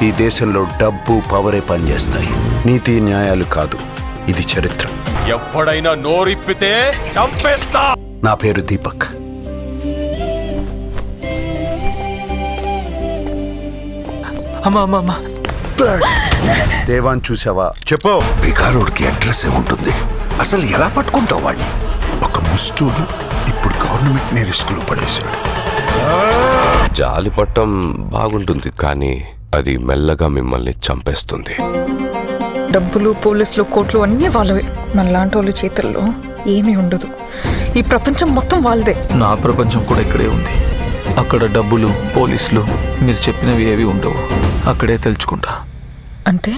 ఈ దేశంలో డబ్బు పవరే పనిచేస్తాయి, నీతి న్యాయాలు కాదు. ఇది చరిత్ర. ఎవడైనా నోరిప్పితే చంపేస్తా. నా పేరు దీపక్. అమ్మా దేవాన్ చూసావా? చెప్పు. బిగారోడ్కి అడ్రస్ ఏముంటుంది? అసలు ఎలా పట్టుకుంటావు వాడిని? ఒక ముస్టూడు ఇప్పుడు గవర్నమెంట్ ని రిస్క్ లో పడేశాడు. జాలి పట్టం బాగుంటుంది, కానీ అది మెల్లగా మిమ్మల్ని చంపేస్తుంది. డబ్బులు, పోలీసులు, కోట్లు అన్నీ వాళ్ళవే. మనలాంటి వాళ్ళ చేతుల్లో ఏమీ ఉండదు. ఈ ప్రపంచం మొత్తం వాళ్ళదే. నా ప్రపంచం కూడా ఇక్కడే ఉంది. అక్కడ డబ్బులు, పోలీసులు, మీరు చెప్పినవి ఏవి ఉండవు. అక్కడే తెలుసుకుంటా. అంటే